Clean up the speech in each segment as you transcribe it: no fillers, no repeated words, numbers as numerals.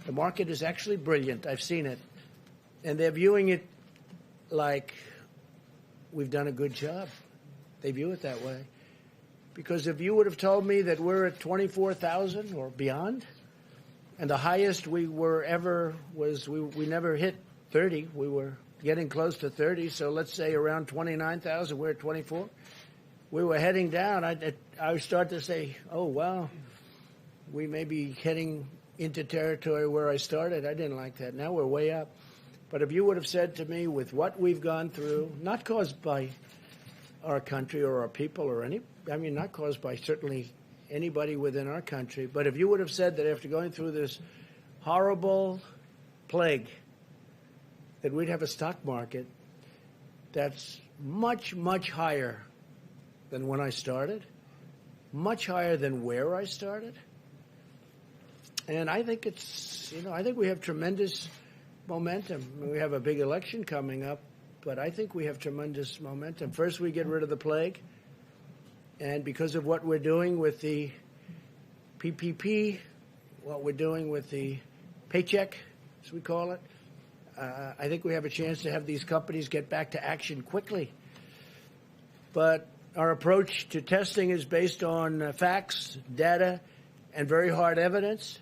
The market is actually brilliant. I've seen it. And they're viewing it like we've done a good job. They view it that way. Because if you would have told me that we're at 24,000 or beyond, and the highest we were ever was, we never hit 30. We were getting close to 30. So let's say around 29,000, we're at 24. We were heading down. I would start to say, oh, wow, we may be heading into territory where I started. I didn't like that. Now we're way up. But if you would have said to me, with what we've gone through, not caused by our country or our people or not caused by certainly anybody within our country, but if you would have said that after going through this horrible plague, that we'd have a stock market that's much, much higher than when I started, much higher than where I started. And I think I think we have tremendous momentum. We have a big election coming up, but I think we have tremendous momentum. First, we get rid of the plague. And because of what we're doing with the PPP, what we're doing with the paycheck, as we call it, I think we have a chance to have these companies get back to action quickly. But our approach to testing is based on facts, data, and very hard evidence,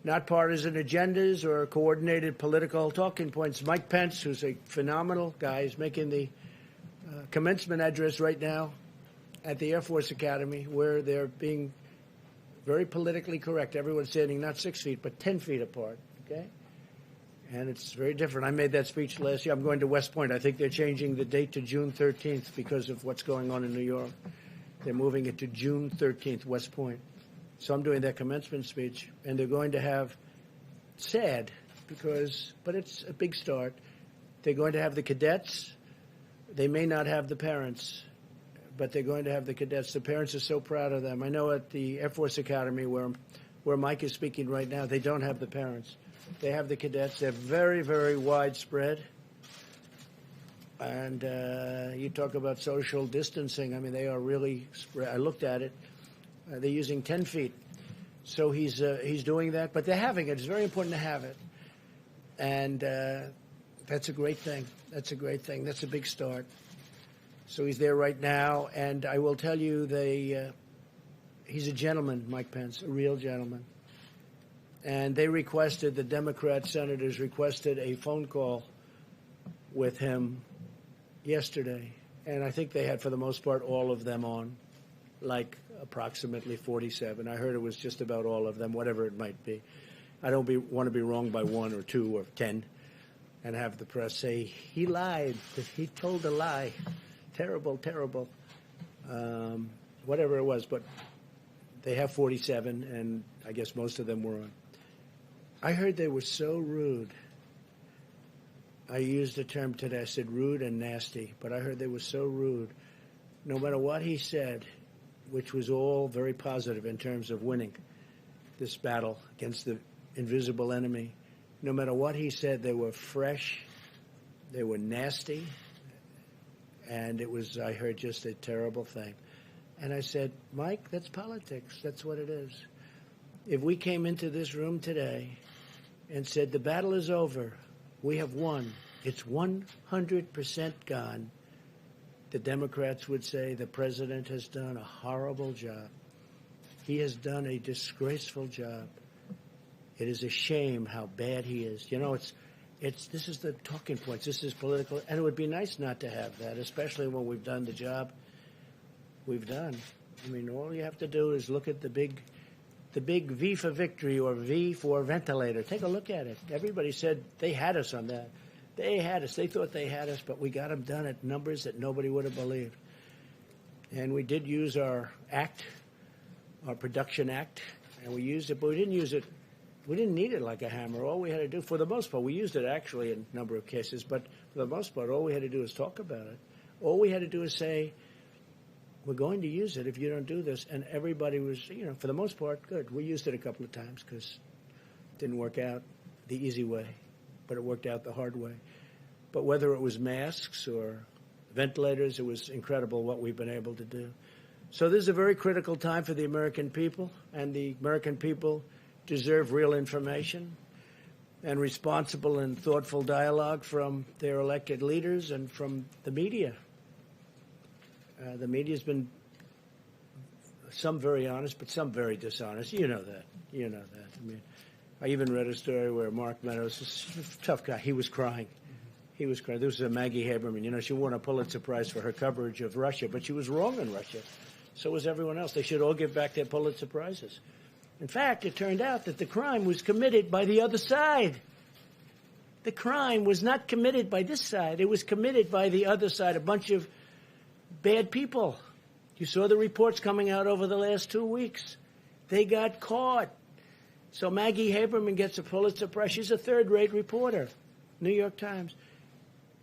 not partisan agendas or coordinated political talking points. Mike Pence, who's a phenomenal guy, is making the commencement address right now at the Air Force Academy, where they're being very politically correct. Everyone's standing not 6 feet, but 10 feet apart, okay? And it's very different. I made that speech last year. I'm going to West Point. I think they're changing the date to June 13th because of what's going on in New York. They're moving it to June 13th, West Point. So I'm doing that commencement speech, and they're going to have, sad, but it's a big start. They're going to have the cadets. They may not have the parents, but they're going to have the cadets. The parents are so proud of them. I know at the Air Force Academy, where Mike is speaking right now, they don't have the parents. They have the cadets. They're very, very widespread. And you talk about social distancing. I mean, they are really spread. I looked at it. They're using 10 feet. So he's doing that. But they're having it. It's very important to have it. And that's a great thing. That's a great thing. That's a big start. So he's there right now. And I will tell you, he's a gentleman, Mike Pence, a real gentleman. And the Democrat senators requested a phone call with him yesterday. And I think they had, for the most part, all of them on, like approximately 47. I heard it was just about all of them, whatever it might be. I don't want to be wrong by 1 or 2 or 10 and have the press say, he lied, he told a lie. Terrible, terrible. Whatever it was, but they have 47, and I guess most of them were on. I heard they were so rude. I used the term today. I said rude and nasty, but I heard they were so rude. No matter what he said, which was all very positive in terms of winning this battle against the invisible enemy, no matter what he said, they were fresh, they were nasty, and it was, I heard, just a terrible thing. And I said, Mike, that's politics. That's what it is. If we came into this room today and said the battle is over, we have won, it's 100% gone, the Democrats would say the president has done a horrible job. He has done a disgraceful job. It is a shame how bad he is. You know, this is the talking points. This is political, and it would be nice not to have that, especially when we've done the job we've done. I mean, all you have to do is look at the big V for victory or V for ventilator. Take a look at it. Everybody said they had us on that. They had us. They thought they had us, but we got them done at numbers that nobody would have believed. And we did use our act, our production act, and we used it, but we didn't use it. We didn't need it like a hammer. All we had to do, for the most part, we used it actually in a number of cases, but for the most part, all we had to do is talk about it. All we had to do is say, we're going to use it if you don't do this. And everybody was, for the most part, good. We used it a couple of times because it didn't work out the easy way, but it worked out the hard way. But whether it was masks or ventilators, it was incredible what we've been able to do. So this is a very critical time for the American people, and the American people deserve real information. and responsible and thoughtful dialogue from their elected leaders and from the media. The media's been some very honest, but some very dishonest. You know that. You know that. I mean, I even read a story where Mark Meadows, a tough guy, he was crying. He was crying. This was Maggie Haberman. You know, she won a Pulitzer Prize for her coverage of Russia, but she was wrong in Russia. So was everyone else. They should all give back their Pulitzer Prizes. In fact, it turned out that the crime was committed by the other side. The crime was not committed by this side. It was committed by the other side, a bunch of bad people. You saw the reports coming out over the last 2 weeks. They got caught. So Maggie Haberman gets a Pulitzer Prize. She's a third-rate reporter, New York Times.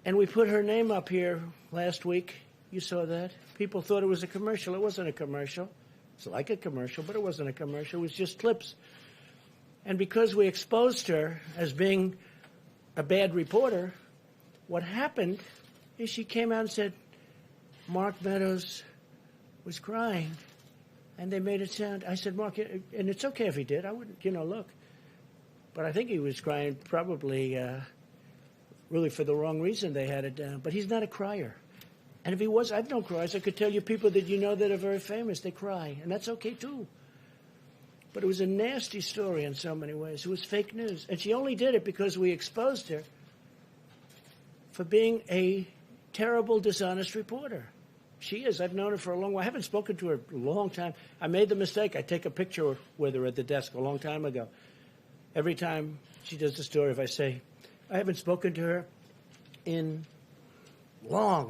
And we put her name up here last week. You saw that. People thought it was a commercial. It wasn't a commercial. It's like a commercial, but it wasn't a commercial. It was just clips. And because we exposed her as being a bad reporter, what happened is she came out and said, Mark Meadows was crying, and they made it sound. I said, Mark, and it's okay if he did. I wouldn't, look. But I think he was crying probably really for the wrong reason they had it down. But he's not a crier. And if he was, I've known criers. I could tell you people that you know that are very famous. They cry, and that's okay, too. But it was a nasty story in so many ways. It was fake news. And she only did it because we exposed her for being a terrible, dishonest reporter. She is. I've known her for a long while. I haven't spoken to her a long time. I made the mistake. I take a picture with her at the desk a long time ago. Every time she does the story, if I say, I haven't spoken to her in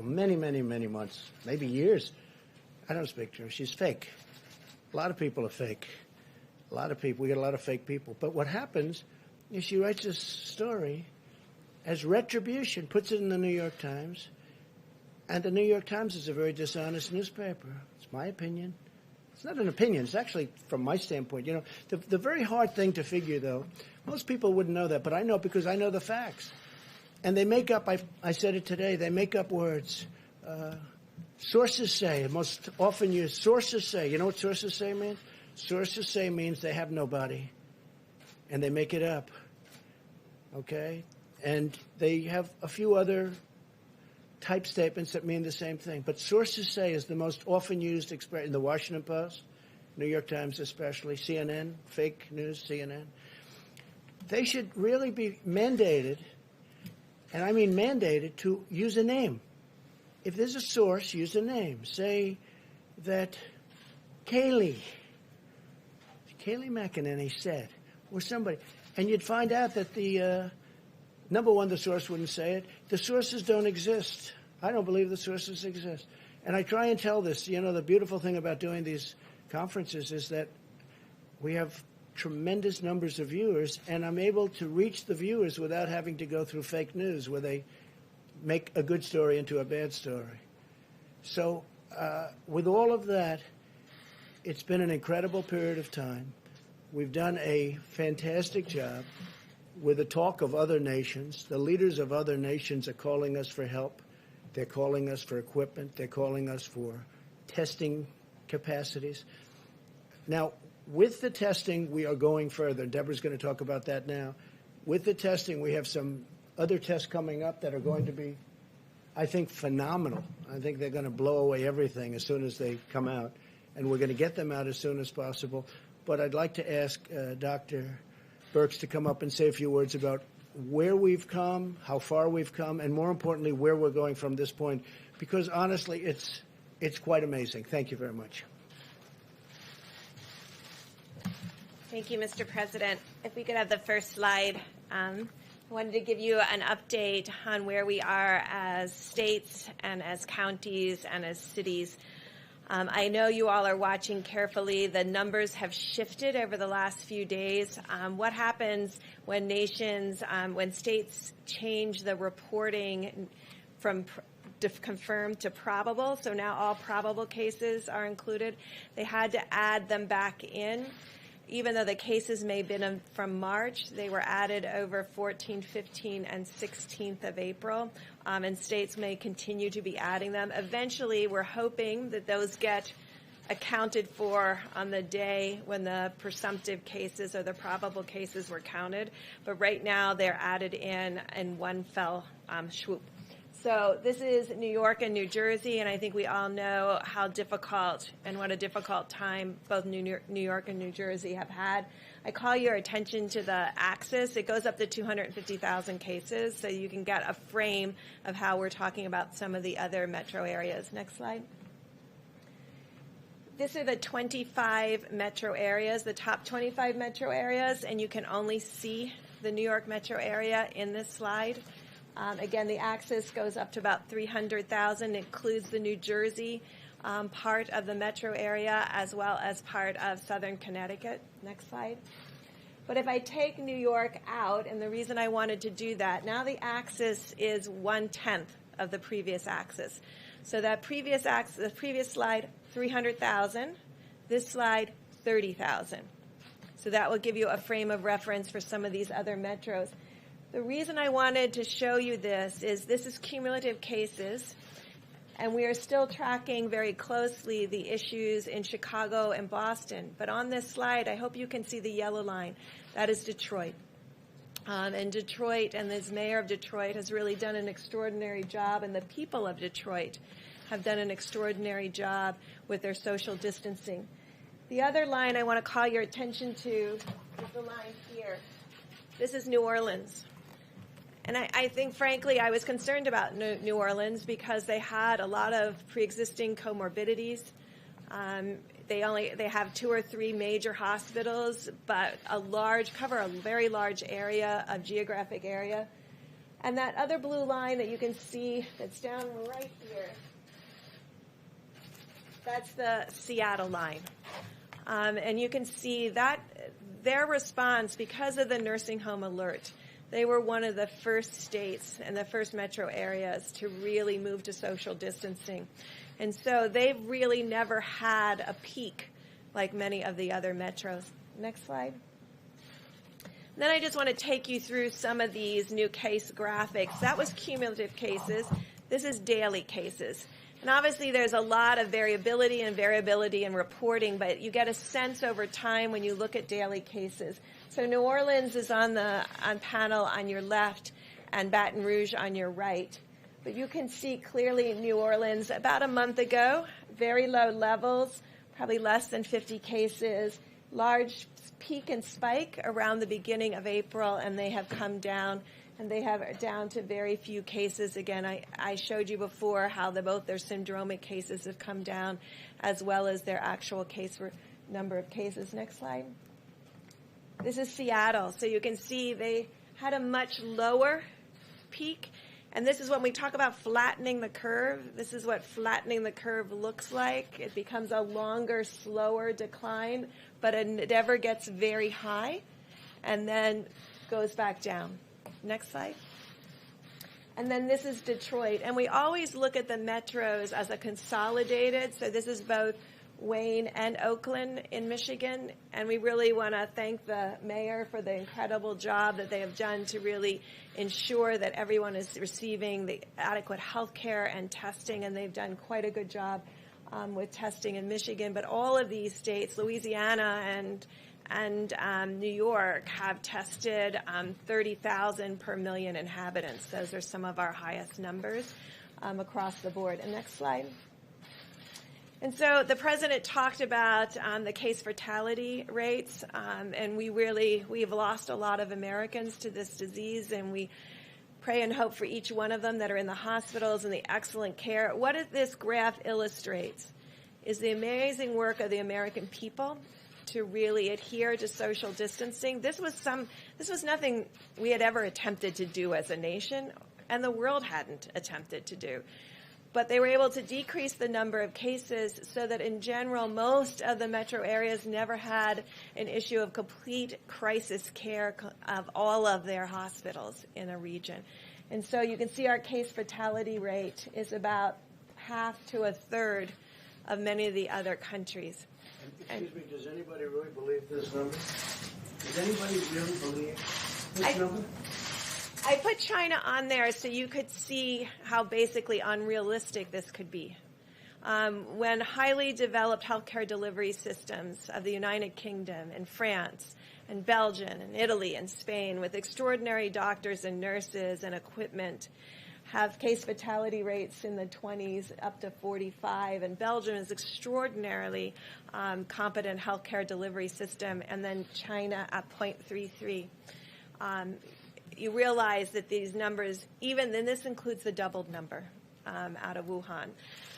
many, many, many months, maybe years. I don't speak to her. She's fake. A lot of people are fake. A lot of people. We get a lot of fake people. But what happens is she writes this story as retribution, puts it in the New York Times, and the New York Times is a very dishonest newspaper. It's my opinion. It's not an opinion. It's actually, from my standpoint, the very hard thing to figure, though, most people wouldn't know that, but I know because I know the facts. And they make up, I said it today, they make up words. Sources say, most often used, sources say. You know what sources say means? Sources say means they have nobody, and they make it up, okay? And they have a few other type statements that mean the same thing. But sources say is the most often used expression in the Washington Post, New York Times especially, CNN, fake news, CNN. They should really be mandated, and I mean mandated, to use a name. If there's a source, use a name. Say that Kayleigh McEnany said, or somebody. And you'd find out that the, number one, the source wouldn't say it. The sources don't exist. I don't believe the sources exist. And I try and tell this. The beautiful thing about doing these conferences is that we have tremendous numbers of viewers, and I'm able to reach the viewers without having to go through fake news where they make a good story into a bad story. So with all of that, it's been an incredible period of time. We've done a fantastic job with the talk of other nations. The leaders of other nations are calling us for help. They're calling us for equipment. They're calling us for testing capacities. Now, with the testing, we are going further. Deborah's going to talk about that now. With the testing, we have some other tests coming up that are going to be, I think, phenomenal. I think they're going to blow away everything as soon as they come out. And we're going to get them out as soon as possible. But I'd like to ask Dr. Birx to come up and say a few words about where we've come, how far we've come, and more importantly, where we're going from this point. Because honestly, it's quite amazing. Thank you very much. Thank you, Mr. President. If we could have the first slide. I wanted to give you an update on where we are as states and as counties and as cities. I know you all are watching carefully. The numbers have shifted over the last few days. What happens when when states change the reporting from confirmed to probable? So now all probable cases are included. They had to add them back in. Even though the cases may have been from March, they were added over 14th, 15th, and 16th of April, and states may continue to be adding them. Eventually, we're hoping that those get accounted for on the day when the presumptive cases or the probable cases were counted, but right now they're added in one fell swoop. So this is New York and New Jersey, and I think we all know how difficult and what a difficult time both New York and New Jersey have had. I call your attention to the axis. It goes up to 250,000 cases, so you can get a frame of how we're talking about some of the other metro areas. Next slide. These are the 25 metro areas, the top 25 metro areas, and you can only see the New York metro area in this slide. Again, the axis goes up to about 300,000, includes the New Jersey part of the metro area as well as part of southern Connecticut. Next slide. But if I take New York out, and the reason I wanted to do that, now the axis is 1/10 of the previous axis. So that previous axis, the previous slide, 300,000. This slide, 30,000. So that will give you a frame of reference for some of these other metros. The reason I wanted to show you this is cumulative cases, and we are still tracking very closely the issues in Chicago and Boston. But on this slide, I hope you can see the yellow line. That is Detroit. And Detroit and this mayor of Detroit has really done an extraordinary job, and the people of Detroit have done an extraordinary job with their social distancing. The other line I want to call your attention to is the line here. This is New Orleans. And I think, frankly, I was concerned about New Orleans because they had a lot of pre-existing comorbidities. They have 2 or 3 major hospitals, but cover a very large area of geographic area. And that other blue line that you can see that's down right here, that's the Seattle line. And you can see that their response, because of the nursing home alert, they were one of the first states and the first metro areas to really move to social distancing. And so they've really never had a peak like many of the other metros. Next slide. Then I just want to take you through some of these new case graphics. That was cumulative cases. This is daily cases. And obviously there's a lot of variability in reporting, but you get a sense over time when you look at daily cases. So New Orleans is on panel on your left and Baton Rouge on your right. But you can see clearly in New Orleans about a month ago, very low levels, probably less than 50 cases, large peak and spike around the beginning of April, and they have come down, and they have down to very few cases. Again, I showed you before how both their syndromic cases have come down as well as their actual number of cases. Next slide. This is Seattle. So you can see they had a much lower peak. And this is when we talk about flattening the curve. This is what flattening the curve looks like. It becomes a longer, slower decline, but it never gets very high and then goes back down. Next slide. And then this is Detroit. And we always look at the metros as a consolidated. So this is both Wayne and Oakland in Michigan, and we really want to thank the mayor for the incredible job that they have done to really ensure that everyone is receiving the adequate health care and testing, and they've done quite a good job with testing in Michigan. But all of these states, Louisiana and New York, have tested 30,000 per million inhabitants. Those are some of our highest numbers across the board. And next slide. And so the president talked about the case fatality rates, and we've lost a lot of Americans to this disease, and we pray and hope for each one of them that are in the hospitals and the excellent care. What this graph illustrates is the amazing work of the American people to really adhere to social distancing. This was nothing we had ever attempted to do as a nation, and the world hadn't attempted to do. But they were able to decrease the number of cases so that in general, most of the metro areas never had an issue of complete crisis care of all of their hospitals in a region. And so you can see our case fatality rate is about half to a third of many of the other countries. Excuse me, does anybody really believe this number? Does anybody really believe this number? I put China on there so you could see how basically unrealistic this could be. when highly developed healthcare delivery systems of the United Kingdom and France and Belgium and Italy and Spain, with extraordinary doctors and nurses and equipment, have case fatality rates in the 20s up to 45, and Belgium is extraordinarily competent healthcare delivery system, and then China at 0.33. You realize that these numbers, even then this includes the doubled number out of Wuhan.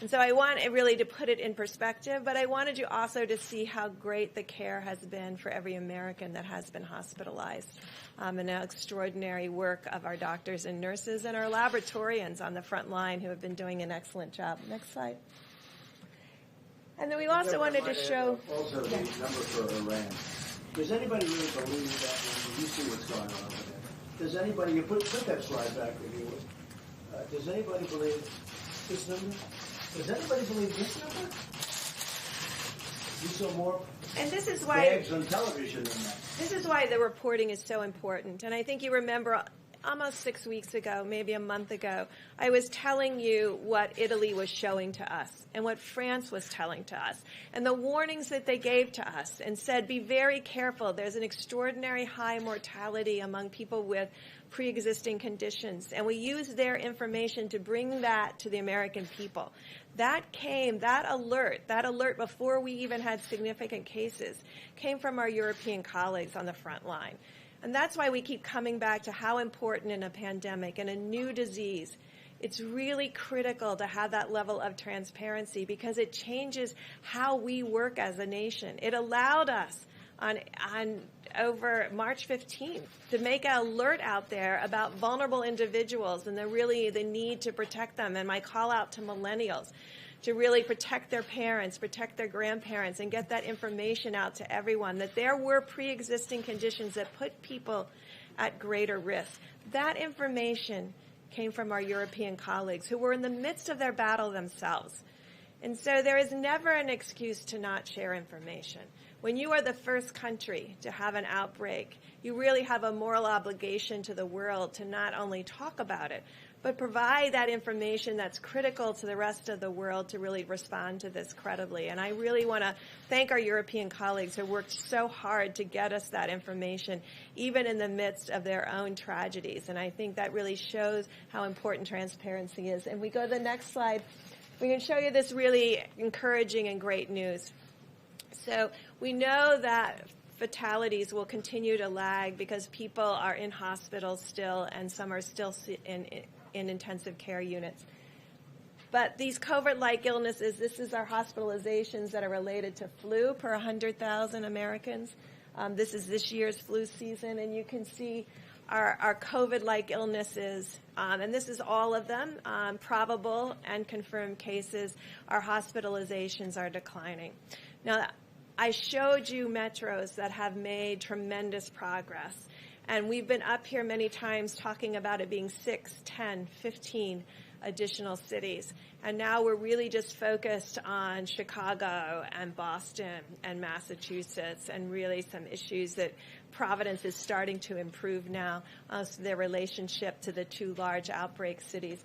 And so I want it really to put it in perspective, but I wanted you also to see how great the care has been for every American that has been hospitalized, and the extraordinary work of our doctors and nurses and our laboratorians on the front line who have been doing an excellent job. Next slide. And then we also wanted to show... Also the number for Iran. Does anybody really believe that when you see what's going on over there? Does anybody, you put that slide back if you would. Does anybody believe this number? Does anybody believe this number? You saw more and this is why bags on television than that. This is why the reporting is so important. And I think you remember almost 6 weeks ago, maybe a month ago, I was telling you what Italy was showing to us and what France was telling to us and the warnings that they gave to us and said, be very careful. There's an extraordinary high mortality among people with pre-existing conditions. And we used their information to bring that to the American people. That alert before we even had significant cases, came from our European colleagues on the front line. And that's why we keep coming back to how important in a pandemic and a new disease, it's really critical to have that level of transparency because it changes how we work as a nation. It allowed us on over March 15th to make an alert out there about vulnerable individuals and the need to protect them. And my call out to millennials to really protect their parents, protect their grandparents, and get that information out to everyone, that there were pre-existing conditions that put people at greater risk. That information came from our European colleagues who were in the midst of their battle themselves. And so there is never an excuse to not share information. When you are the first country to have an outbreak, you really have a moral obligation to the world to not only talk about it, but provide that information that's critical to the rest of the world to really respond to this credibly. And I really want to thank our European colleagues who worked so hard to get us that information, even in the midst of their own tragedies. And I think that really shows how important transparency is. And we go to the next slide. We can show you this really encouraging and great news. So we know that fatalities will continue to lag because people are in hospitals still, and some are still in intensive care units. But these COVID-like illnesses, this is our hospitalizations that are related to flu per 100,000 Americans. This is this year's flu season, and you can see our COVID-like illnesses, and this is all of them, probable and confirmed cases. Our hospitalizations are declining. Now, I showed you metros that have made tremendous progress. And we've been up here many times talking about it being 6, 10, 15 additional cities. And now we're really just focused on Chicago and Boston and Massachusetts and really some issues that Providence is starting to improve now, so their relationship to the two large outbreak cities.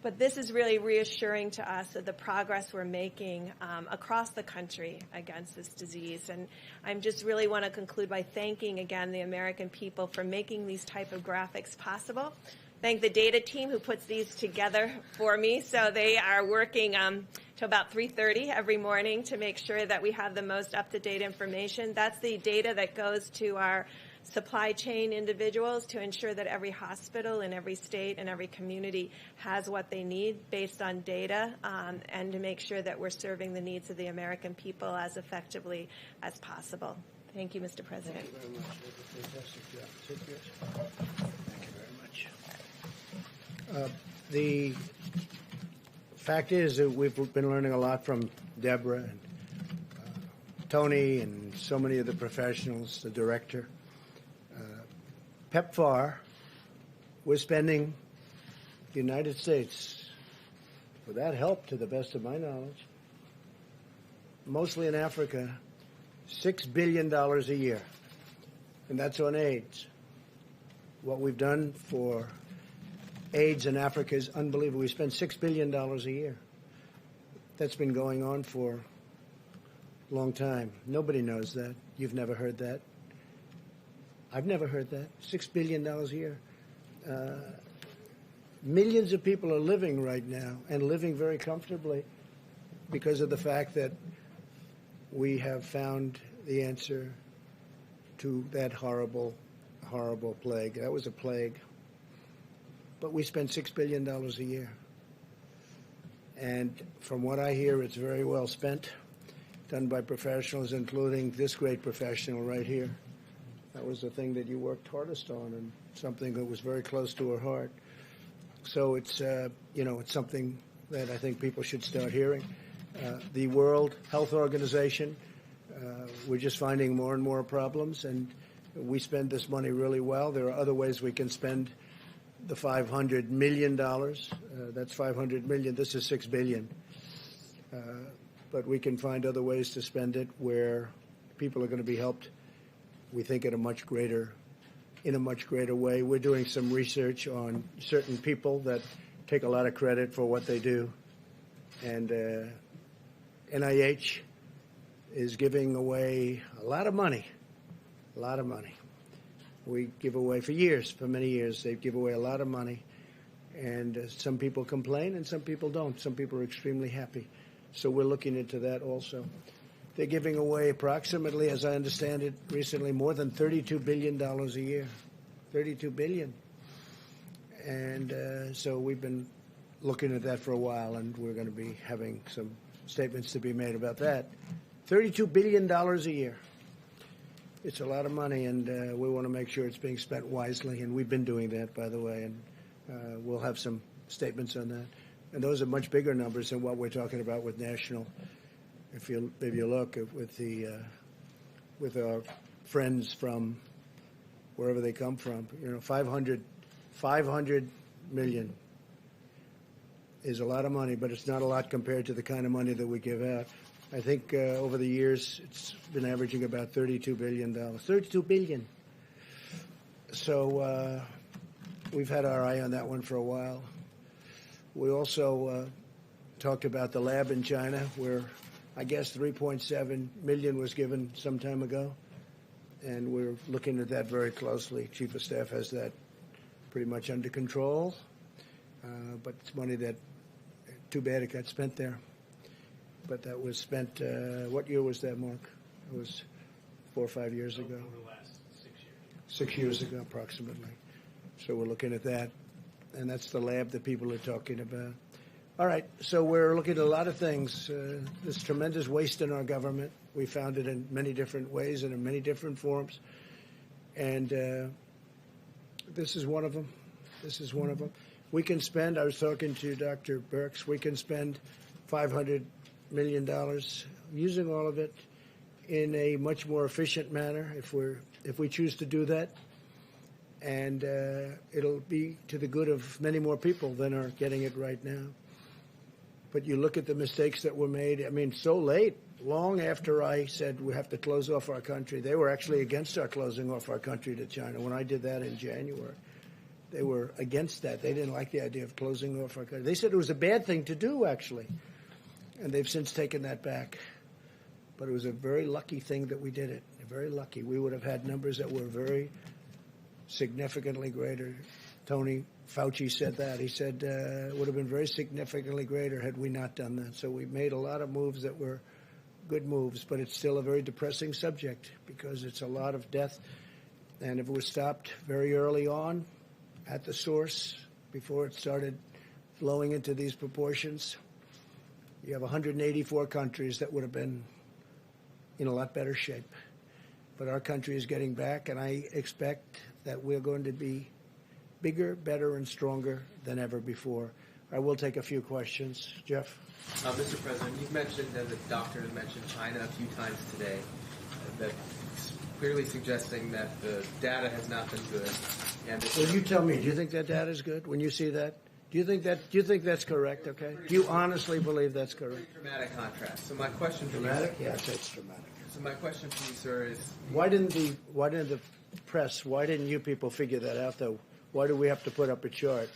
But this is really reassuring to us of the progress we're making across the country against this disease. And I just really want to conclude by thanking again the American people for making these type of graphics possible. Thank the data team who puts these together for me. So they are working to about 3:30 every morning to make sure that we have the most up-to-date information. That's the data that goes to our supply chain individuals to ensure that every hospital in every state and every community has what they need based on data, and to make sure that we're serving the needs of the American people as effectively as possible. Thank you, Mr. President. Thank you very much. You did a fantastic job. Sit here. Thank you very much. The fact is that we've been learning a lot from Deborah and Tony and so many of the professionals, the director. PEPFAR, we're spending the United States, for that help, to the best of my knowledge, mostly in Africa, $6 billion a year. And that's on AIDS. What we've done for AIDS in Africa is unbelievable. We spend $6 billion a year. That's been going on for a long time. Nobody knows that. You've never heard that. I've never heard that. $6 billion a year. Millions of people are living right now and living very comfortably because of the fact that we have found the answer to that horrible, horrible plague. That was a plague. But we spend $6 billion a year. And from what I hear, it's very well spent, done by professionals, including this great professional right here. That was the thing that you worked hardest on and something that was very close to her heart. So it's, it's something that I think people should start hearing. The World Health Organization, we're just finding more and more problems, and we spend this money really well. There are other ways we can spend the $500 million. That's $500 million. This is $6 billion. But we can find other ways to spend it where people are going to be helped, we think, in a much greater way. We're doing some research on certain people that take a lot of credit for what they do. And NIH is giving away a lot of money. We give away for many years, they give away a lot of money. And some people complain and some people don't. Some people are extremely happy. So we're looking into that also. They're giving away approximately, as I understand it recently, more than $32 billion a year. $32 billion. And so we've been looking at that for a while, and we're going to be having some statements to be made about that. $32 billion a year. It's a lot of money, and we want to make sure it's being spent wisely, and we've been doing that, by the way, and we'll have some statements on that. And those are much bigger numbers than what we're talking about with national. If you look with our friends from wherever they come from, 500 million is a lot of money, but it's not a lot compared to the kind of money that we give out. I think over the years it's been averaging about $32 billion. $32 billion. So we've had our eye on that one for a while. We also talked about the lab in China, where I guess 3.7 million was given some time ago, and we're looking at that very closely. Chief of Staff has that pretty much under control, but it's money that, too bad it got spent there. But that was spent, what year was that, Mark? It was 4 or 5 years ago. Over the last 6 years. 6 years ago, approximately. So we're looking at that, and that's the lab that people are talking about. All right, so we're looking at a lot of things. There's tremendous waste in our government. We found it in many different ways and in many different forms. And this is one of them. We can spend, I was talking to Dr. Birx, we can spend $500 million using all of it in a much more efficient manner if we choose to do that. And it'll be to the good of many more people than are getting it right now. But you look at the mistakes that were made, I mean, so late, long after I said we have to close off our country. They were actually against our closing off our country to China. When I did that in January, they were against that. They didn't like the idea of closing off our country. They said it was a bad thing to do, actually. And they've since taken that back. But it was a very lucky thing that we did it. Very lucky. We would have had numbers that were very significantly greater. Tony Fauci said that. He said it would have been very significantly greater had we not done that. So we made a lot of moves that were good moves, but it's still a very depressing subject because it's a lot of death. And if it was stopped very early on at the source, before it started flowing into these proportions, you have 184 countries that would have been in a lot better shape. But our country is getting back, and I expect that we're going to be bigger, better, and stronger than ever before. I will take a few questions. Jeff? Mr. President, you've mentioned, and the doctor has mentioned China a few times today, that's clearly suggesting that the data has not been good. And Well, you tell me, do you think that data is good when you see that? Do you think that's correct, okay? Do you honestly believe that's correct? Pretty dramatic contrast. So my question for Dramatic? you, Yes, it's dramatic. So my question for you, sir, is Why didn't the press, why didn't you people figure that out, though? Why do we have to put up a chart?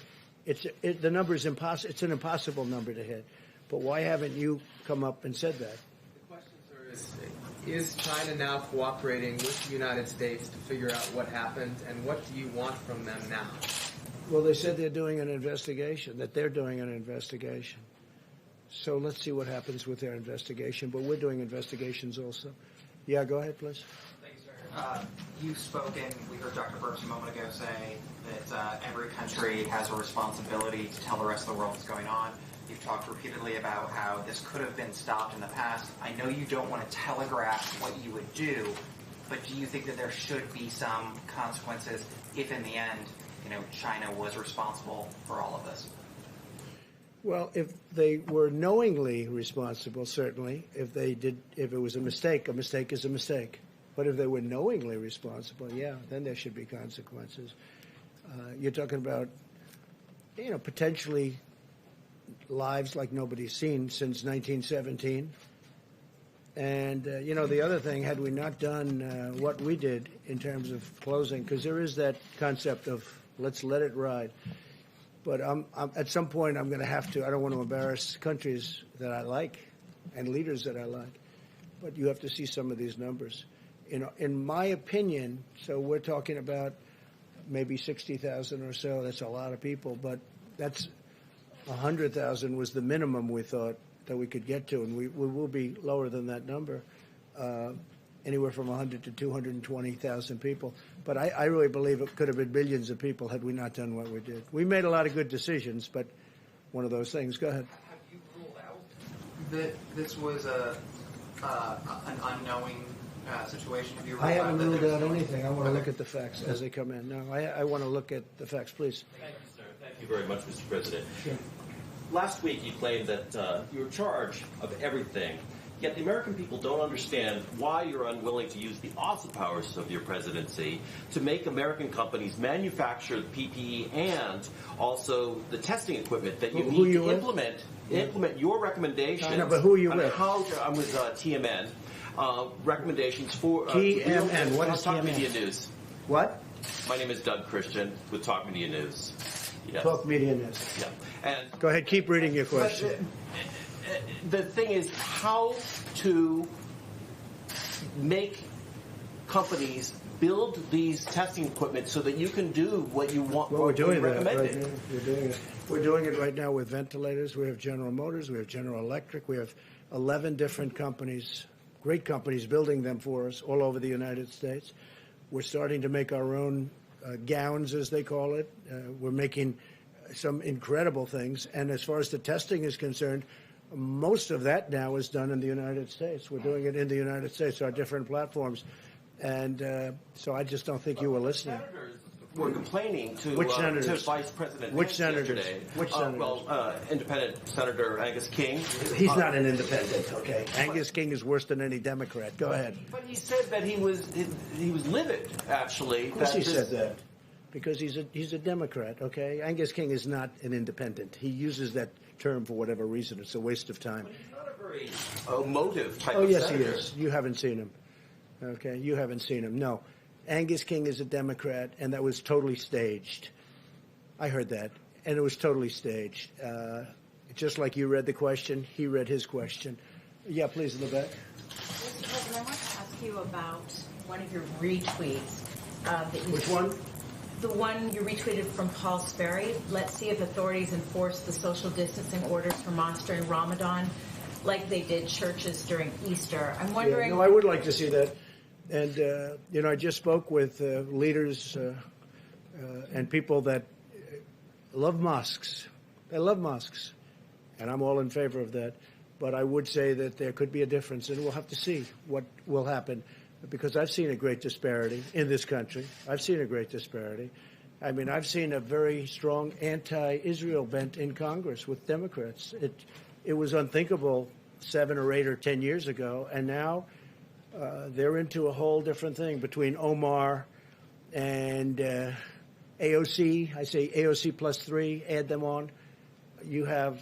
The number is impossible. It's an impossible number to hit. But why haven't you come up and said that? The question, sir, is China now cooperating with the United States to figure out what happened, and what do you want from them now? Well, they said they're doing an investigation, that they're doing an investigation. So let's see what happens with their investigation. But we're doing investigations also. Yeah, go ahead, please. Thanks, sir. You've spoken, we heard Dr. Burks a moment ago say that every country has a responsibility to tell the rest of the world what's going on. You've talked repeatedly about how this could have been stopped in the past. I know you don't want to telegraph what you would do, but do you think that there should be some consequences if in the end, China was responsible for all of this? Well, if they were knowingly responsible, certainly. If it was a mistake is a mistake. But if they were knowingly responsible, yeah, then there should be consequences. You're talking about, potentially lives like nobody's seen since 1917. And, the other thing, had we not done what we did in terms of closing, because there is that concept of let's let it ride. But at some point, I'm going to have to. I don't want to embarrass countries that I like and leaders that I like. But you have to see some of these numbers. In my opinion, so we're talking about maybe 60,000 or so. That's a lot of people. But that's 100,000 was the minimum we thought that we could get to. And we will be lower than that number, anywhere from 100 to 220,000 people. But I really believe it could have been billions of people had we not done what we did. We made a lot of good decisions, but one of those things. Go ahead. Have you ruled out that this was an unknowing situation? Have you ruled I haven't out that ruled there's out no- anything. I want to look at the facts as they come in. No, I want to look at the facts, please. Thank you, sir. Thank you very much, Mr. President. Sure. Last week, you claimed that you're in charge of everything, yet the American people don't understand why you're unwilling to use the awesome powers of your presidency to make American companies manufacture the PPE and also the testing equipment that you Who need you to with? implement your recommendations. I know, but who are you on with? I'm with TMN. Recommendations for TMN. What is Talk TMN? Media News. What? My name is Doug Christian with Talk Media News. Yes. Talk Media News. Yeah. And Go ahead. Keep reading your question. the thing is how to make companies build these testing equipment so that you can do what you want. Well, we're doing that right recommended. now. We're doing it. We're doing it right now with ventilators. We have General Motors. We have General Electric. We have 11 different companies, great companies, building them for us all over the United States. We're starting to make our own gowns, as they call it. We're making some incredible things. And as far as the testing is concerned, most of that now is done in the United States. We're doing it in the United States, our different platforms. And so I just don't think you were listening. Senators were complaining to, Which senators? to Vice President Which Pence senators? yesterday. Which senators? Independent Senator Angus King. He's not an independent, okay? Angus King is worse than any Democrat. Go ahead. But he said that he was livid, actually. Of course he said that. Because he's a Democrat, okay? Angus King is not an independent. He uses that term for whatever reason. It's a waste of time. But he's not a very emotive type Oh, of yes, senator. he is. You haven't seen him. Okay? You haven't seen him. No. Angus King is a Democrat, and that was totally staged. I heard that. And it was totally staged. Just like you read the question, he read his question. Yeah, please, in the back. Mr. President, I want to ask you about one of your retweets. That you, Which one? The one you retweeted from Paul Sperry. Let's see if authorities enforce the social distancing orders for mosques during Ramadan like they did churches during Easter. I'm wondering... Yeah, no, I would like to see that. And, I just spoke with leaders and people that love mosques. They love mosques. And I'm all in favor of that. But I would say that there could be a difference, and we'll have to see what will happen. Because I've seen a great disparity in this country. I've seen a great disparity. I mean, I've seen a very strong anti-Israel bent in Congress with Democrats. It was unthinkable 7 or 8 or 10 years ago, and now they're into a whole different thing between Omar and AOC. I say AOC plus 3, add them on. You have,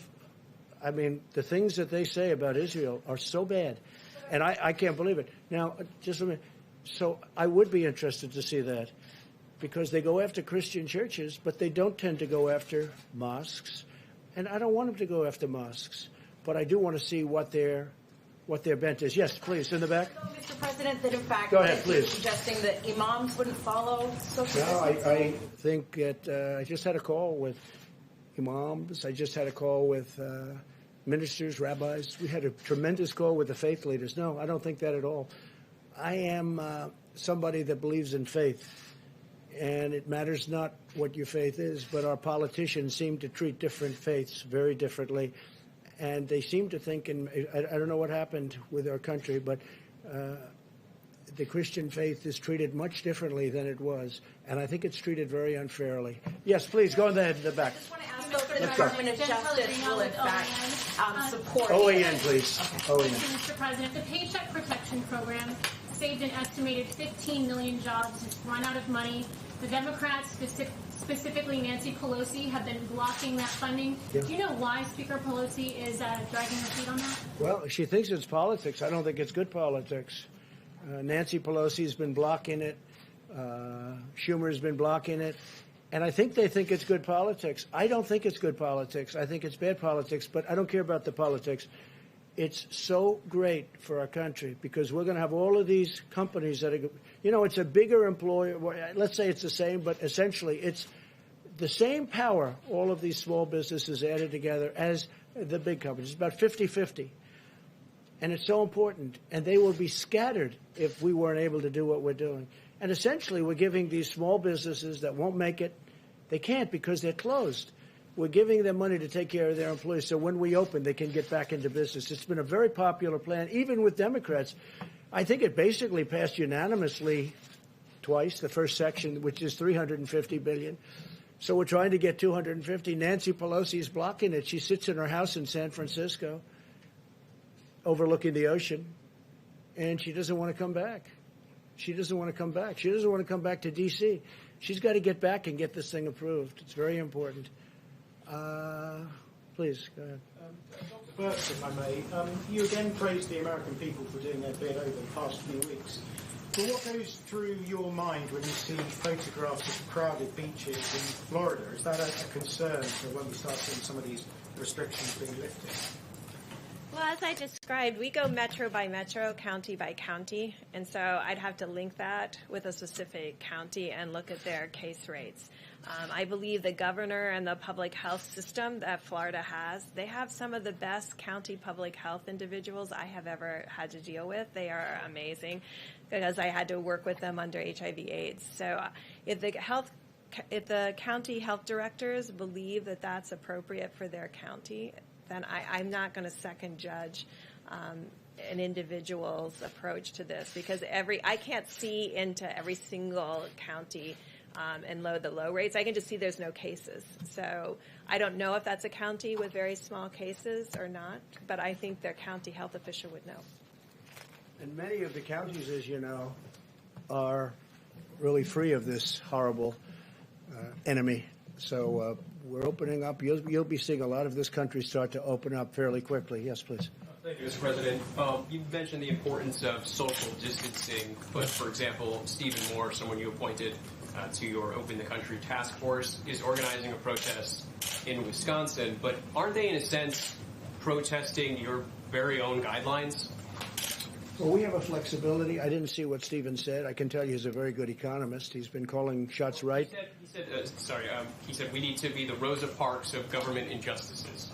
I mean, the things that they say about Israel are so bad. And I can't believe it. Now, just a minute. So I would be interested to see that because they go after Christian churches, but they don't tend to go after mosques. And I don't want them to go after mosques. but I do want to see what their bent is. Yes, please, in the back. Mr. President, that in fact, Go ahead, that please. you're suggesting that imams wouldn't follow social No, distancing? I think that I just had a call with imams. I just had a call with ministers, rabbis. We had a tremendous call with the faith leaders. No, I don't think that at all. I am somebody that believes in faith, and it matters not what your faith is, but our politicians seem to treat different faiths very differently, and they seem to think, and I don't know what happened with our country, but the Christian faith is treated much differently than it was, and I think it's treated very unfairly. Yes, please, go ahead in the back. I just want to ask if the Let's go. Department of Justice will in fact support. OAN, please. OAN. Thank you, Mr. President. The Paycheck Protection Program saved an estimated 15 million jobs. It's run out of money. The Democrats, specifically Nancy Pelosi, have been blocking that funding. Yeah. Do you know why Speaker Pelosi is dragging her feet on that? Well, she thinks it's politics. I don't think it's good politics. Nancy Pelosi's been blocking it. Schumer's been blocking it. And I think they think it's good politics. I don't think it's good politics. I think it's bad politics, but I don't care about the politics. It's so great for our country because we're going to have all of these companies that are, it's a bigger employer. Let's say it's the same, but essentially it's the same power, all of these small businesses added together as the big companies. It's about 50-50. And it's so important. And they will be scattered if we weren't able to do what we're doing. And essentially, we're giving these small businesses that won't make it, they can't because they're closed. We're giving them money to take care of their employees so when we open, they can get back into business. It's been a very popular plan, even with Democrats. I think it basically passed unanimously twice, the first section, which is $350 billion. So we're trying to get $250. Nancy Pelosi is blocking it. She sits in her house in San Francisco, overlooking the ocean, and she doesn't want to come back. She doesn't want to come back. She doesn't want to come back to D.C. She's got to get back and get this thing approved. It's very important. Please, go ahead. Dr. Birx, if I may, you again praised the American people for doing their bit over the past few weeks. But what goes through your mind when you see photographs of crowded beaches in Florida? Is that a concern for when we start seeing some of these restrictions being lifted? Well, as I described, we go metro by metro, county by county, and so I'd have to link that with a specific county and look at their case rates. I believe the governor and the public health system that Florida has, they have some of the best county public health individuals I have ever had to deal with. They are amazing because I had to work with them under HIV/AIDS. So if the county health directors believe that that's appropriate for their county, then I'm not going to second judge an individual's approach to this because I can't see into every single county and load the low rates. I can just see there's no cases. So I don't know if that's a county with very small cases or not, but I think their county health official would know. And many of the counties, as you know, are really free of this horrible enemy. So we're opening up. You'll be seeing a lot of this country start to open up fairly quickly. Yes, please. Thank you, Mr. President. You mentioned the importance of social distancing, but, for example, Stephen Moore, someone you appointed to your Open the Country task force, is organizing a protest in Wisconsin. But aren't they, in a sense, protesting your very own guidelines? Well, we have a flexibility. I didn't see what Stephen said. I can tell you he's a very good economist. He's been calling shots right. He said we need to be the Rosa Parks of government injustices.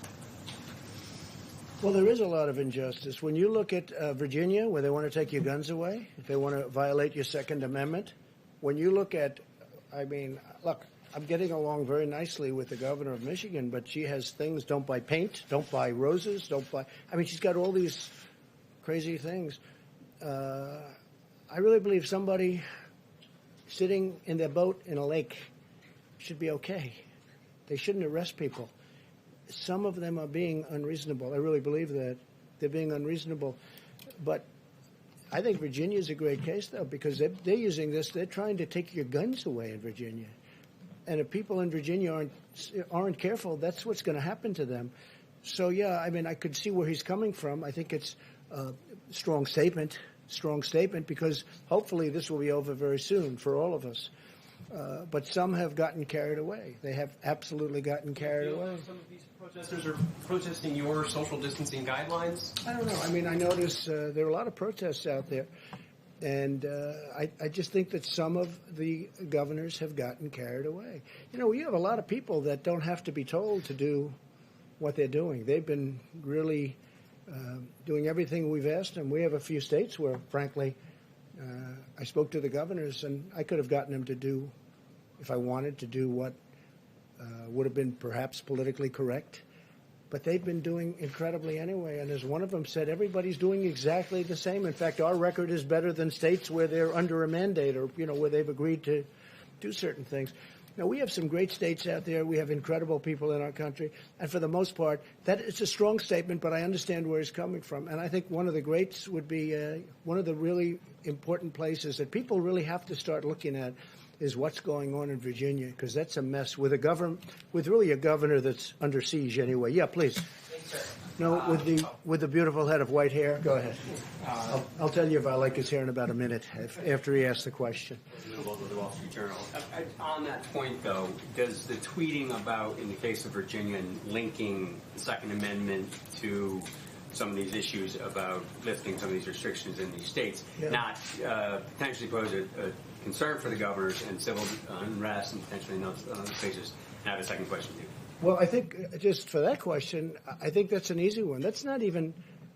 Well, there is a lot of injustice. When you look at Virginia, where they want to take your guns away, if they want to violate your Second Amendment, when you look at, look, I'm getting along very nicely with the governor of Michigan, but she has things, don't buy paint, don't buy roses, she's got all these crazy things. I really believe somebody sitting in their boat in a lake should be okay. They shouldn't arrest people. Some of them are being unreasonable. I really believe that. They're being unreasonable. But I think Virginia is a great case, though, because they're using this. They're trying to take your guns away in Virginia. And if people in Virginia aren't careful, that's what's going to happen to them. So, yeah, I could see where he's coming from. I think it's a strong statement, because hopefully this will be over very soon for all of us. But some have gotten carried away. They have absolutely gotten carried away. Some of these protesters are protesting your social distancing guidelines. I don't know. I mean, I notice there are a lot of protests out there. And I just think that some of the governors have gotten carried away. You know, you have a lot of people that don't have to be told to do what they're doing. They've been really doing everything we've asked them. We have a few states where, frankly, I spoke to the governors, and I could have gotten them to do, if I wanted to do what would have been perhaps politically correct. But they've been doing incredibly anyway. And as one of them said, everybody's doing exactly the same. In fact, our record is better than states where they're under a mandate or, you know, where they've agreed to do certain things. Now, we have some great states out there. We have incredible people in our country. And for the most part, that it's a strong statement, but I understand where he's coming from. And I think one of the greats would be one of the really important places that people really have to start looking at is what's going on in Virginia, because that's a mess with a government, with really a governor that's under siege anyway. Yeah, please. No, with the beautiful head of white hair. Go ahead. I'll tell you if I like his hair in about a minute after he asks the question. Of the Wall Street Journal. On that point, though, does the tweeting about, in the case of Virginia, and linking the Second Amendment to some of these issues about lifting some of these restrictions in these states, not potentially pose a concern for the governors and civil unrest and potentially in those cases? And I have a second question to you. Well, I think just for that question, I think that's an easy one. That's not even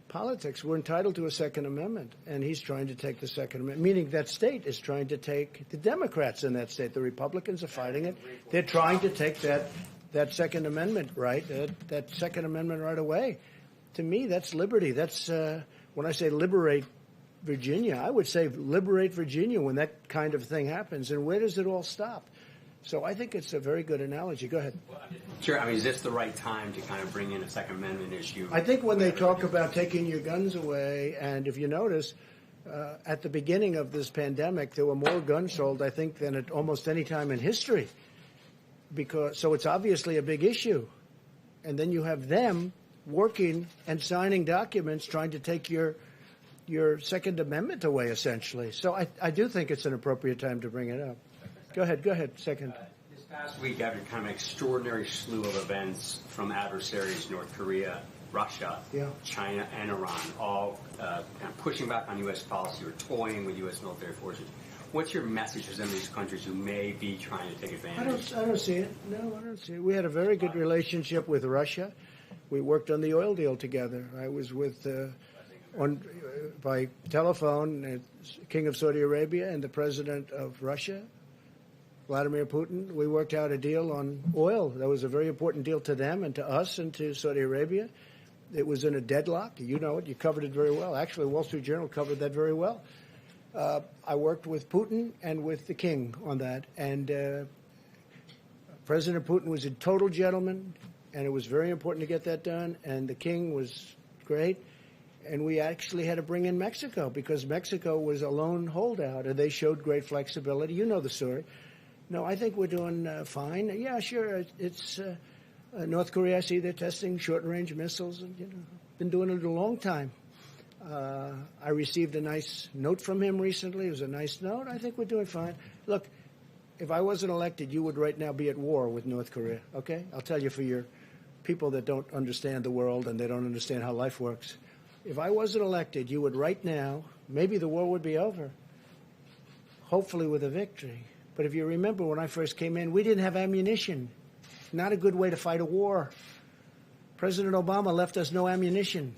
politics. We're entitled to a Second Amendment, and he's trying to take the Second Amendment, meaning that state is trying to take the Democrats in that state. The Republicans are fighting it. They're trying to take that Second Amendment right, that Second Amendment right away. To me, that's liberty. That's when I say liberate Virginia, I would say liberate Virginia when that kind of thing happens. And where does it all stop? So I think it's a very good analogy. Go ahead. Sure. I mean, is this the right time to kind of bring in a Second Amendment issue? I think when they talk about taking your guns away, and if you notice, at the beginning of this pandemic, there were more guns sold, I think, than at almost any time in history. So it's obviously a big issue. And then you have them working and signing documents trying to take your Second Amendment away, essentially. So I do think it's an appropriate time to bring it up. Go ahead, second. This past week, after kind of an extraordinary slew of events from adversaries, North Korea, Russia, China, and Iran, all kind of pushing back on U.S. policy or toying with U.S. military forces, what's your message to some of these countries who may be trying to take advantage? I don't see it. No, I don't see it. We had a very good relationship with Russia. We worked on the oil deal together. I was with by telephone, King of Saudi Arabia and the President of Russia, Vladimir Putin. We worked out a deal on oil. That was a very important deal to them and to us and to Saudi Arabia. It was in a deadlock. You know it. You covered it very well. Actually, Wall Street Journal covered that very well. I worked with Putin and with the king on that. And President Putin was a total gentleman, and it was very important to get that done. And the king was great. And we actually had to bring in Mexico because Mexico was a lone holdout, and they showed great flexibility. You know the story. No, I think we're doing fine. Yeah, sure. It's North Korea. I see they're testing short-range missiles, and been doing it a long time. I received a nice note from him recently. It was a nice note. I think we're doing fine. Look, if I wasn't elected, you would right now be at war with North Korea. Okay, I'll tell you for your people that don't understand the world and they don't understand how life works. If I wasn't elected, you would right now. Maybe the war would be over. Hopefully with a victory. But if you remember when I first came in, we didn't have ammunition. Not a good way to fight a war. President Obama left us no ammunition,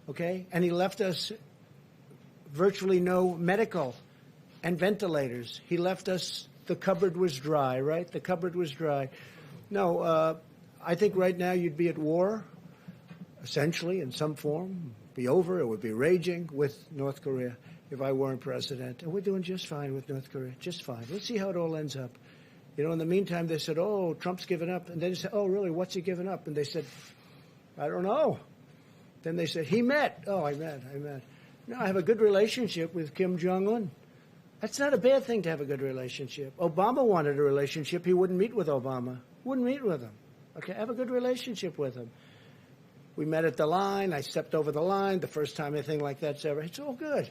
okay? And he left us virtually no medical and ventilators. He left us, the cupboard was dry, right? The cupboard was dry. No, I think right now you'd be at war, essentially, in some form. Be over, it would be raging with North Korea. If I weren't president. And we're doing just fine with North Korea, just fine. Let's see how it all ends up. You know, in the meantime, they said, oh, Trump's given up. And then they said, oh, really, what's he given up? And they said, I don't know. Then they said, he met. Oh, I met. No, I have a good relationship with Kim Jong-un. That's not a bad thing to have a good relationship. Obama wanted a relationship. He wouldn't meet with Obama. Wouldn't meet with him. Okay, I have a good relationship with him. We met at the line. I stepped over the line the first time anything like that's ever. It's all good.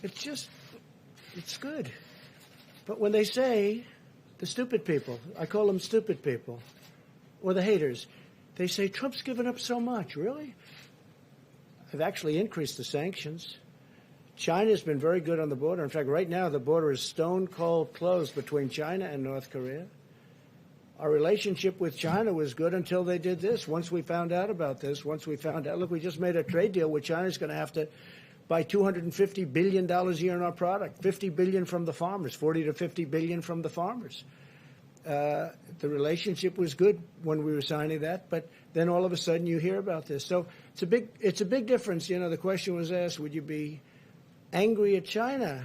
It's good. But when they say, the stupid people, I call them stupid people, or the haters, they say, Trump's given up so much. Really? I've actually increased the sanctions. China's been very good on the border. In fact, right now, the border is stone cold closed between China and North Korea. Our relationship with China was good until they did this. Once we found out about this, once we found out, look, we just made a trade deal with China. It's going to have to buy $250 billion a year in our product, $50 billion from the farmers, $40 to $50 billion from the farmers. The relationship was good when we were signing that, but then all of a sudden you hear about this. So it's a big difference. You know, the question was asked, would you be angry at China?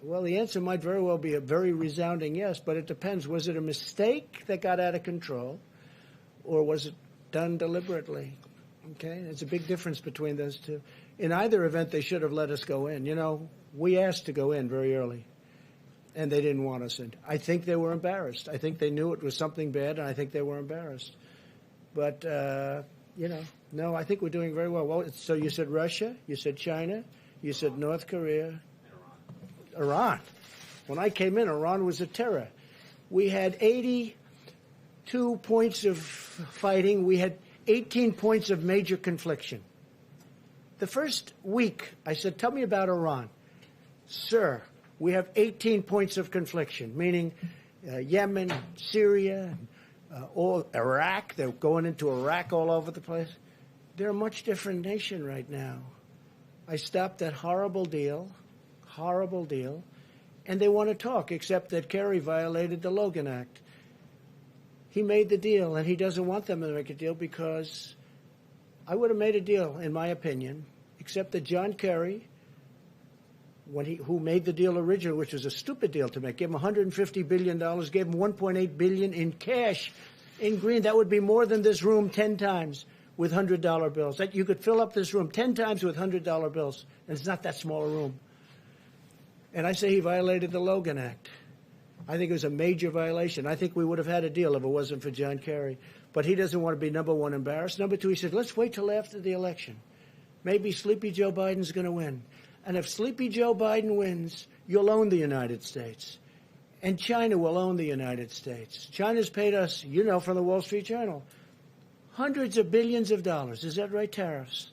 Well, the answer might very well be a very resounding yes, but it depends. Was it a mistake that got out of control, or was it done deliberately? Okay, there's a big difference between those two. In either event, they should have let us go in. You know, we asked to go in very early, and they didn't want us in. I think they were embarrassed. I think they knew it was something bad, and I think they were embarrassed. But, you know, no, I think we're doing very well. Well, so you said Russia, you said China, you said North Korea, Iran. When I came in, Iran was a terror. We had 82 points of fighting. We had 18 points of major confliction. The first week, I said, tell me about Iran. Sir, we have 18 points of confliction, meaning Yemen, Syria, all Iraq. They're going into Iraq all over the place. They're a much different nation right now. I stopped that horrible deal, and they want to talk, except that Kerry violated the Logan Act. He made the deal, and he doesn't want them to make a deal because I would have made a deal, in my opinion, except that John Kerry, who made the deal originally, which was a stupid deal to make, gave him $150 billion, gave him $1.8 billion in cash, in green. That would be more than this room 10 times with $100 bills. That you could fill up this room 10 times with $100 bills, and it's not that small a room. And I say he violated the Logan Act. I think it was a major violation. I think we would have had a deal if it wasn't for John Kerry. But he doesn't want to be, number one, embarrassed. Number two, he said, let's wait till after the election. Maybe Sleepy Joe Biden's going to win. And if Sleepy Joe Biden wins, you'll own the United States. And China will own the United States. China's paid us, you know, from the Wall Street Journal, hundreds of billions of dollars. Is that right? Tariffs.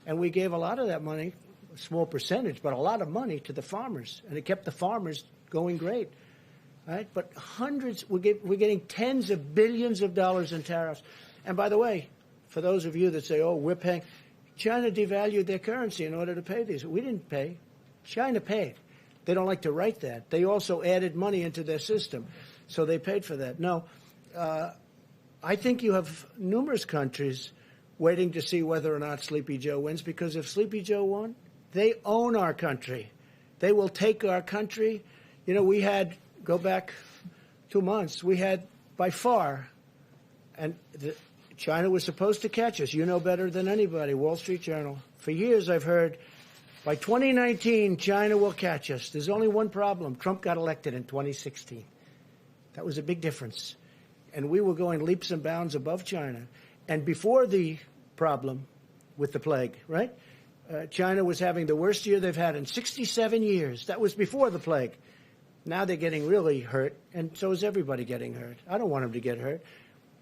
And we gave a lot of that money, a small percentage, but a lot of money to the farmers. And it kept the farmers going great. Right? But hundreds, we're getting tens of billions of dollars in tariffs. And by the way, for those of you that say, oh, we're paying, China devalued their currency in order to pay these. We didn't pay. China paid. They don't like to write that. They also added money into their system. So they paid for that. No, I think you have numerous countries waiting to see whether or not Sleepy Joe wins, because if Sleepy Joe won, they own our country. They will take our country. You know, we had, go back 2 months, we had by far, and China was supposed to catch us. You know better than anybody, Wall Street Journal. For years I've heard, by 2019, China will catch us. There's only one problem. Trump got elected in 2016. That was a big difference. And we were going leaps and bounds above China. And before the problem with the plague, right, China was having the worst year they've had in 67 years. That was before the plague. Now they're getting really hurt, and so is everybody getting hurt. I don't want them to get hurt,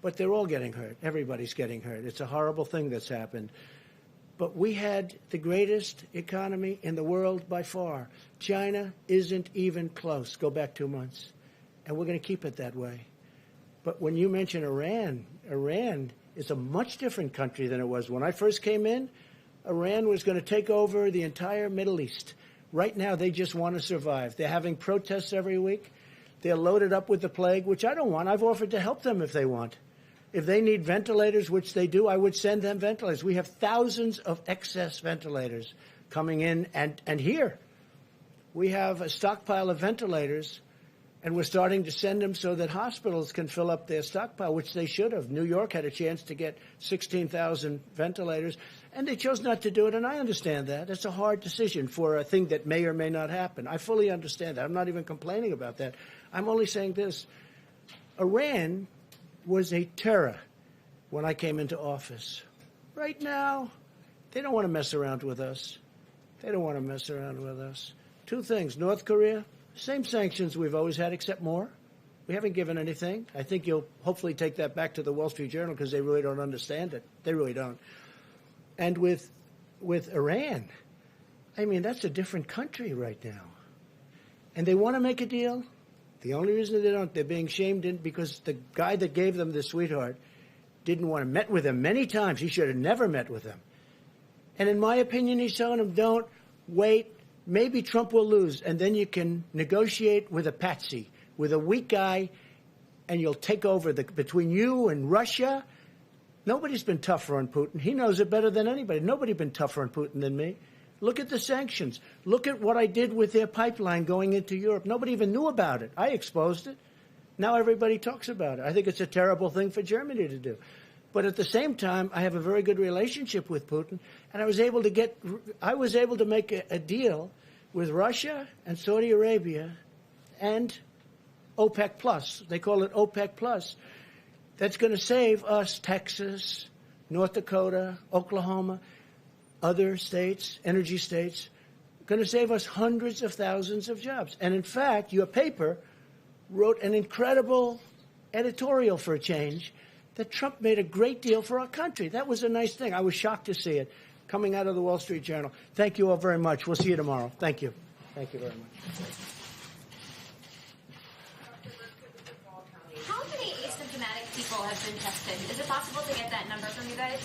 but they're all getting hurt. Everybody's getting hurt. It's a horrible thing that's happened. But we had the greatest economy in the world by far. China isn't even close. Go back 2 months. And we're going to keep it that way. But when you mention Iran, Iran is a much different country than it was. When I first came in, Iran was going to take over the entire Middle East. Right now, they just want to survive. They're having protests every week. They're loaded up with the plague, which I don't want. I've offered to help them if they want. If they need ventilators, which they do, I would send them ventilators. We have thousands of excess ventilators coming in. And here, we have a stockpile of ventilators, and we're starting to send them so that hospitals can fill up their stockpile, which they should have. New York had a chance to get 16,000 ventilators, and they chose not to do it, and I understand that. It's a hard decision for a thing that may or may not happen. I fully understand that. I'm not even complaining about that. I'm only saying this. Iran was a terror when I came into office. Right now, they don't want to mess around with us. They don't want to mess around with us. Two things. North Korea, Same sanctions we've always had, except more. We haven't given anything. I think you'll hopefully take that back to the Wall Street Journal because they really don't understand it. They really don't. And with Iran, I mean, that's a different country right now. And they want to make a deal. The only reason they don't, they're being shamed in because the guy that gave them the sweetheart didn't want to met with them many times. He should have never met with them. And in my opinion, he's telling them, don't wait. Maybe Trump will lose, and then you can negotiate with a patsy, with a weak guy, and you'll take over between you and Russia. Nobody's been tougher on Putin. He knows it better than anybody. Nobody's been tougher on Putin than me. Look at the sanctions. Look at what I did with their pipeline going into Europe. Nobody even knew about it. I exposed it. Now everybody talks about it. I think it's a terrible thing for Germany to do. But at the same time, I have a very good relationship with Putin, and I was able to make a deal with Russia and Saudi Arabia and OPEC Plus. They call it OPEC Plus. That's going to save us, Texas, North Dakota, Oklahoma, other states, energy states, going to save us hundreds of thousands of jobs. And in fact, your paper wrote an incredible editorial for a change that Trump made a great deal for our country. That was a nice thing. I was shocked to see it coming out of the Wall Street Journal. Thank you all very much. We'll see you tomorrow. Thank you. Thank you very much. How many asymptomatic people have been tested? Is it possible to get that number from you guys?